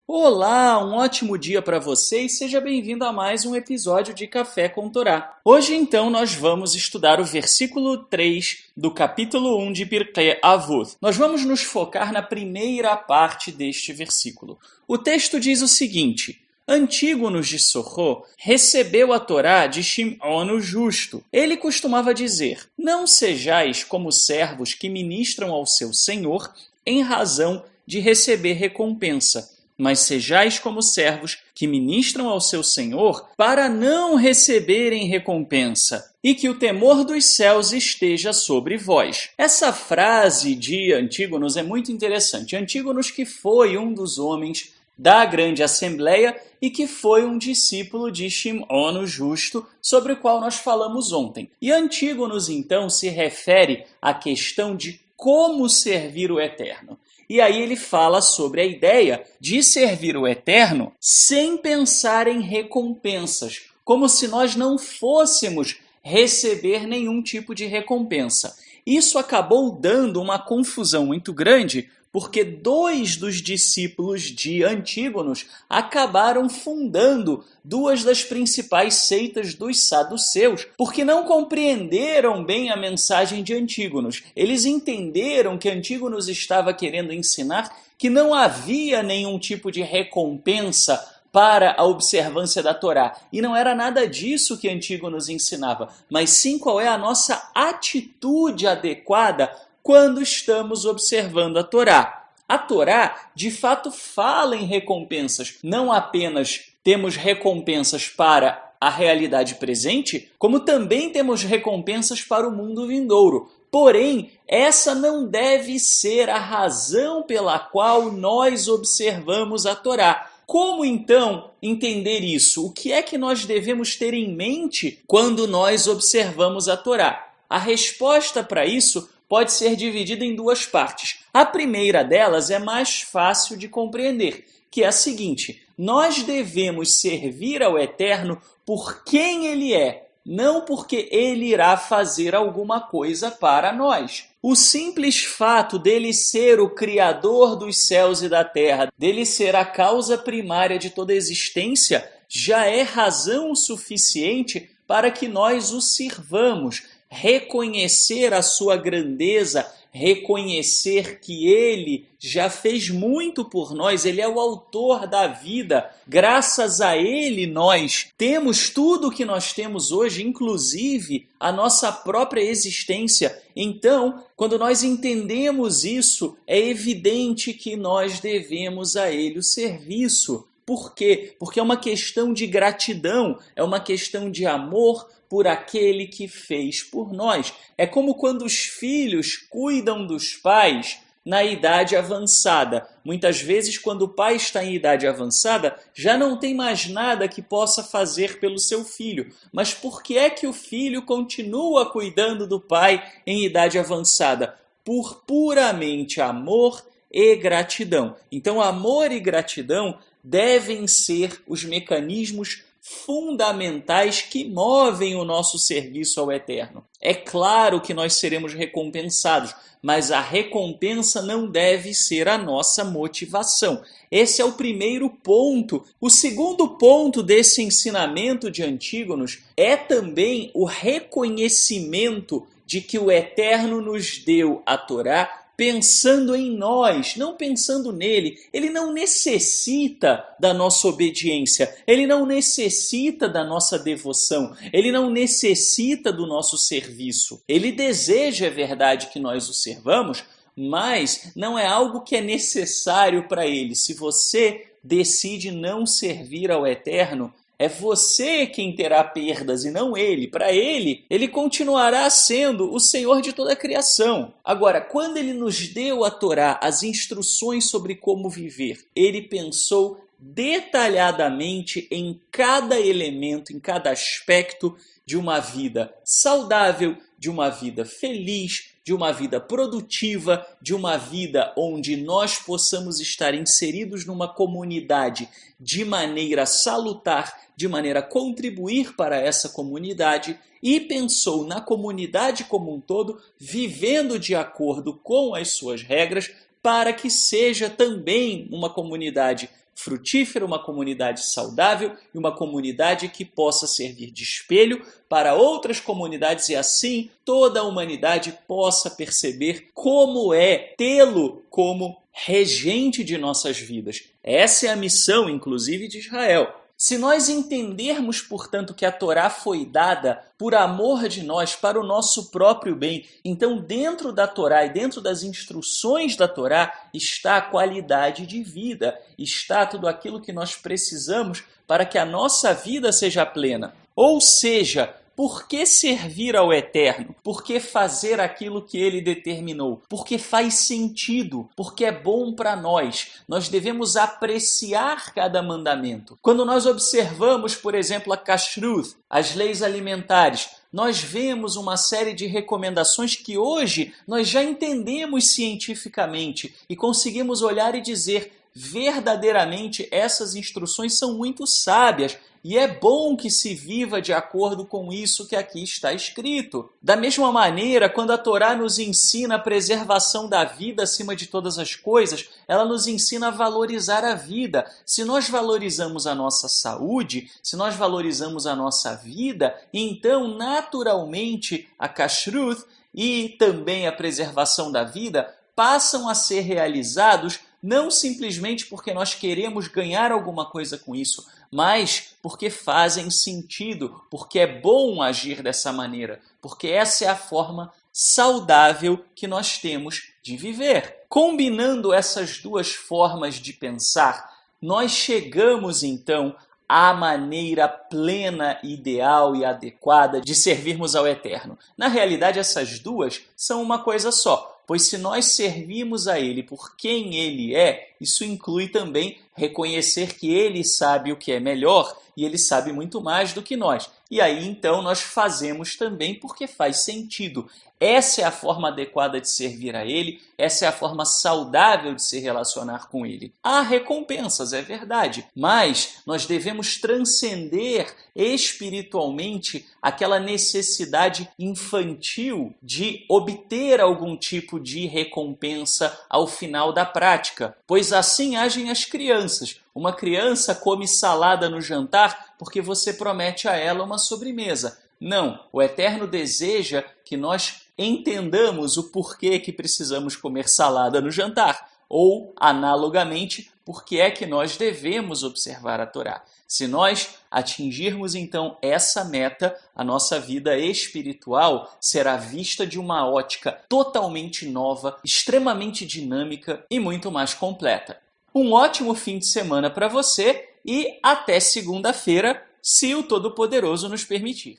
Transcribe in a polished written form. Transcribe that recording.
Olá, um ótimo dia para você e seja bem-vindo a mais um episódio de Café com Torá. Hoje então nós vamos estudar o versículo 3 do capítulo 1 de Pirkei Avot. Nós vamos nos focar na primeira parte deste versículo. O texto diz o seguinte: Antígonos de Sorro recebeu a Torá de Shimon o justo. Ele costumava dizer: Não sejais como servos que ministram ao seu senhor em razão de receber recompensa, mas sejais como servos que ministram ao seu senhor para não receberem recompensa, e que o temor dos céus esteja sobre vós. Essa frase de Antígonos é muito interessante. Antígonos, que foi um dos homens da grande assembleia e que foi um discípulo de Shimon o justo, sobre o qual nós falamos ontem. E Antígonos então se refere à questão de como servir o Eterno. E aí ele fala sobre a ideia de servir o Eterno sem pensar em recompensas, como se nós não fôssemos receber nenhum tipo de recompensa. Isso acabou dando uma confusão muito grande, porque dois dos discípulos de Antígonos acabaram fundando duas das principais seitas dos saduceus, porque não compreenderam bem a mensagem de Antígonos. Eles entenderam que Antígonos estava querendo ensinar que não havia nenhum tipo de recompensa para a observância da Torá. E não era nada disso que Antígonos ensinava, mas sim qual é a nossa atitude adequada quando estamos observando a Torá. A Torá, de fato, fala em recompensas. Não apenas temos recompensas para a realidade presente, como também temos recompensas para o mundo vindouro. Porém, essa não deve ser a razão pela qual nós observamos a Torá. Como então entender isso? O que é que nós devemos ter em mente quando nós observamos a Torá? A resposta para isso pode ser dividida em duas partes. A primeira delas é mais fácil de compreender, que é a seguinte: nós devemos servir ao Eterno por quem Ele é, não porque Ele irá fazer alguma coisa para nós. O simples fato dele ser o Criador dos céus e da terra, dele ser a causa primária de toda a existência, já é razão suficiente para que nós o sirvamos. Reconhecer a sua grandeza, reconhecer que Ele já fez muito por nós, Ele é o autor da vida, graças a Ele nós temos tudo o que nós temos hoje, inclusive a nossa própria existência. Então, quando nós entendemos isso, é evidente que nós devemos a Ele o serviço. Por quê? Porque é uma questão de gratidão, é uma questão de amor por aquele que fez por nós. É como quando os filhos cuidam dos pais na idade avançada. Muitas vezes, quando o pai está em idade avançada, já não tem mais nada que possa fazer pelo seu filho. Mas por que é que o filho continua cuidando do pai em idade avançada? Por puramente amor e gratidão. Então, amor e gratidão devem ser os mecanismos fundamentais que movem o nosso serviço ao Eterno. É claro que nós seremos recompensados, mas a recompensa não deve ser a nossa motivação. Esse é o primeiro ponto. O segundo ponto desse ensinamento de Antígonos é também o reconhecimento de que o Eterno nos deu a Torá pensando em nós, não pensando nele. Ele não necessita da nossa obediência, ele não necessita da nossa devoção, ele não necessita do nosso serviço. Ele deseja, é verdade, que nós o servamos, mas não é algo que é necessário para ele. Se você decide não servir ao Eterno, é você quem terá perdas e não ele. Para ele, ele continuará sendo o Senhor de toda a criação. Agora, quando ele nos deu a Torá, as instruções sobre como viver, ele pensou detalhadamente em cada elemento, em cada aspecto de uma vida saudável, de uma vida feliz, de uma vida produtiva, de uma vida onde nós possamos estar inseridos numa comunidade de maneira salutar, de maneira a contribuir para essa comunidade, e pensou na comunidade como um todo, vivendo de acordo com as suas regras, para que seja também uma comunidade frutífera, uma comunidade saudável e uma comunidade que possa servir de espelho para outras comunidades e assim toda a humanidade possa perceber como é tê-lo como regente de nossas vidas. Essa é a missão, inclusive, de Israel. Se nós entendermos, portanto, que a Torá foi dada por amor de nós, para o nosso próprio bem, então dentro da Torá e dentro das instruções da Torá está a qualidade de vida, está tudo aquilo que nós precisamos para que a nossa vida seja plena. Ou seja, por que servir ao Eterno? Por que fazer aquilo que Ele determinou? Porque faz sentido, porque é bom para nós. Nós devemos apreciar cada mandamento. Quando nós observamos, por exemplo, a Kashrut, as leis alimentares, nós vemos uma série de recomendações que hoje nós já entendemos cientificamente e conseguimos olhar e dizer verdadeiramente essas instruções são muito sábias. E é bom que se viva de acordo com isso que aqui está escrito. Da mesma maneira, quando a Torá nos ensina a preservação da vida acima de todas as coisas, ela nos ensina a valorizar a vida. Se nós valorizamos a nossa saúde, se nós valorizamos a nossa vida, então, naturalmente, a kashrut e também a preservação da vida passam a ser realizados não simplesmente porque nós queremos ganhar alguma coisa com isso, mas porque fazem sentido, porque é bom agir dessa maneira, porque essa é a forma saudável que nós temos de viver. Combinando essas duas formas de pensar, nós chegamos então à maneira plena, ideal e adequada de servirmos ao Eterno. Na realidade, essas duas são uma coisa só. Pois se nós servimos a Ele por quem Ele é, isso inclui também reconhecer que Ele sabe o que é melhor e Ele sabe muito mais do que nós. E aí então nós fazemos também porque faz sentido. Essa é a forma adequada de servir a Ele, essa é a forma saudável de se relacionar com Ele. Há recompensas, é verdade, mas nós devemos transcender espiritualmente aquela necessidade infantil de obter algum tipo de recompensa ao final da prática, pois assim agem as crianças. Uma criança come salada no jantar porque você promete a ela uma sobremesa. Não, o Eterno deseja que nós entendamos o porquê que precisamos comer salada no jantar, ou, analogamente, por que é que nós devemos observar a Torá. Se nós atingirmos, então, essa meta, a nossa vida espiritual será vista de uma ótica totalmente nova, extremamente dinâmica e muito mais completa. Um ótimo fim de semana para você e até segunda-feira, se o Todo-Poderoso nos permitir.